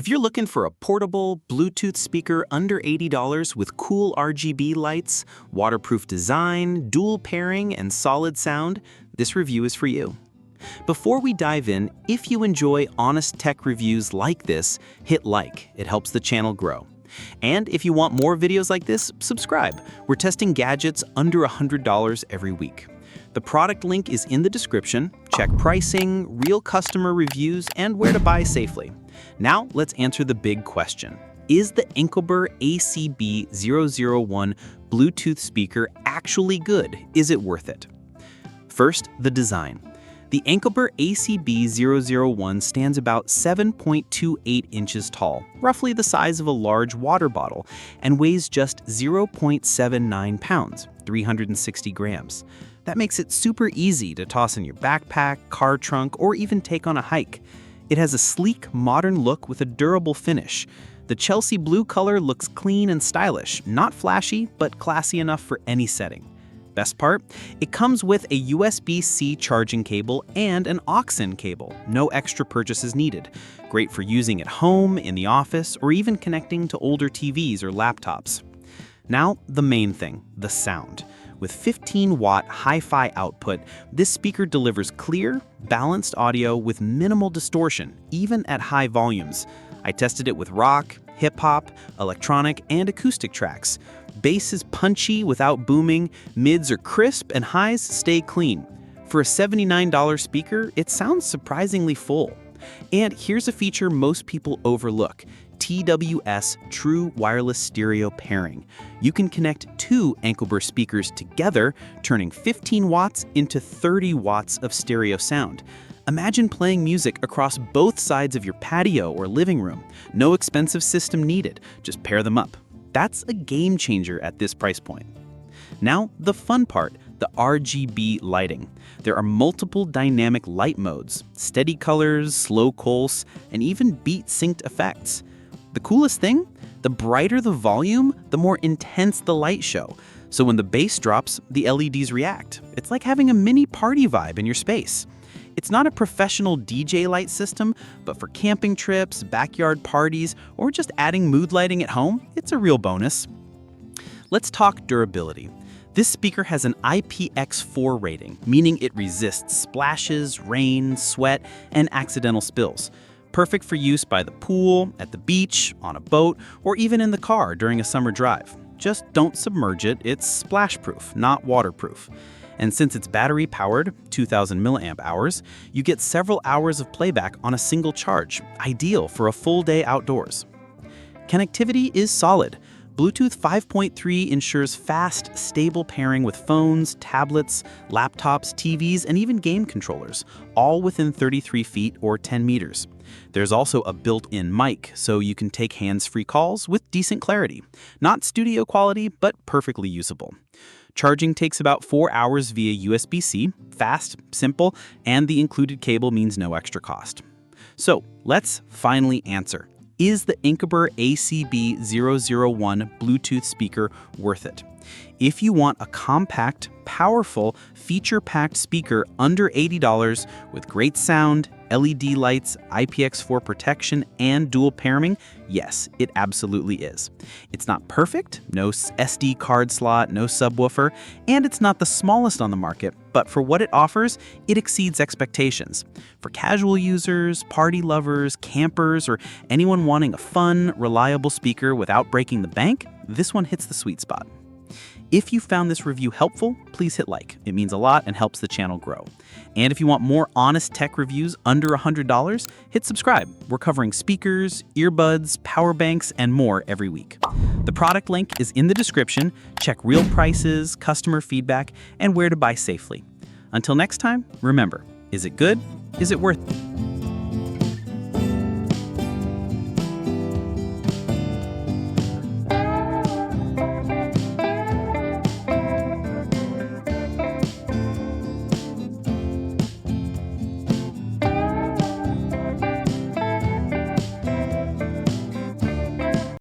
If you're looking for a portable, Bluetooth speaker under $80 with cool RGB lights, waterproof design, dual pairing, and solid sound, this review is for you. Before we dive in, if you enjoy honest tech reviews like this, hit like. It helps the channel grow. And if you want more videos like this, subscribe. We're testing gadgets under $100 every week. The product link is in the description. Check pricing, real customer reviews, and where to buy safely. Now, let's answer the big question. Is the ANCOBER ACB-001 Bluetooth speaker actually good? Is it worth it? First, the design. The ANCOBER ACB-001 stands about 7.28 inches tall, roughly the size of a large water bottle, and weighs just 0.79 pounds, 360 grams. That makes it super easy to toss in your backpack, car trunk, or even take on a hike. It has a sleek, modern look with a durable finish. The Chelsea blue color looks clean and stylish, not flashy, but classy enough for any setting. Best part? It comes with a USB-C charging cable and an aux-in cable. No extra purchases needed. Great for using at home, in the office, or even connecting to older TVs or laptops. Now, the main thing, the sound. With 15-watt hi-fi output, this speaker delivers clear, balanced audio with minimal distortion, even at high volumes. I tested it with rock, hip-hop, electronic, and acoustic tracks. Bass is punchy without booming, mids are crisp, and highs stay clean. For a $79 speaker, it sounds surprisingly full. And here's a feature most people overlook. TWS True Wireless Stereo Pairing. You can connect two ANCOBER speakers together, turning 15 watts into 30 watts of stereo sound. Imagine playing music across both sides of your patio or living room. No expensive system needed, just pair them up. That's a game changer at this price point. Now, the fun part, the RGB lighting. There are multiple dynamic light modes, steady colors, slow pulse, and even beat-synced effects. The coolest thing? The brighter the volume, the more intense the light show. So when the bass drops, the LEDs react. It's like having a mini party vibe in your space. It's not a professional DJ light system, but for camping trips, backyard parties, or just adding mood lighting at home, it's a real bonus. Let's talk durability. This speaker has an IPX4 rating, meaning it resists splashes, rain, sweat, and accidental spills. Perfect for use by the pool, at the beach, on a boat, or even in the car during a summer drive. Just don't submerge it, it's splash-proof, not waterproof. And since it's battery-powered, 2,000 milliamp hours, you get several hours of playback on a single charge, ideal for a full day outdoors. Connectivity is solid. Bluetooth 5.3 ensures fast, stable pairing with phones, tablets, laptops, TVs, and even game controllers, all within 33 feet or 10 meters. There's also a built-in mic, so you can take hands-free calls with decent clarity. Not studio quality, but perfectly usable. Charging takes about 4 hours via USB-C, fast, simple, and the included cable means no extra cost. So, let's finally answer. Is the ANCOBER ACB-001 Bluetooth speaker worth it? If you want a compact, powerful, feature-packed speaker under $80 with great sound, LED lights, IPX4 protection, and dual pairing, yes, it absolutely is. It's not perfect, no SD card slot, no subwoofer, and it's not the smallest on the market, but for what it offers, it exceeds expectations. For casual users, party lovers, campers, or anyone wanting a fun, reliable speaker without breaking the bank, this one hits the sweet spot. If you found this review helpful, please hit like. It means a lot and helps the channel grow. And if you want more honest tech reviews under $100, hit subscribe. We're covering speakers, earbuds, power banks, and more every week. The product link is in the description. Check real prices, customer feedback, and where to buy safely. Until next time, remember, is it good? Is it worth it?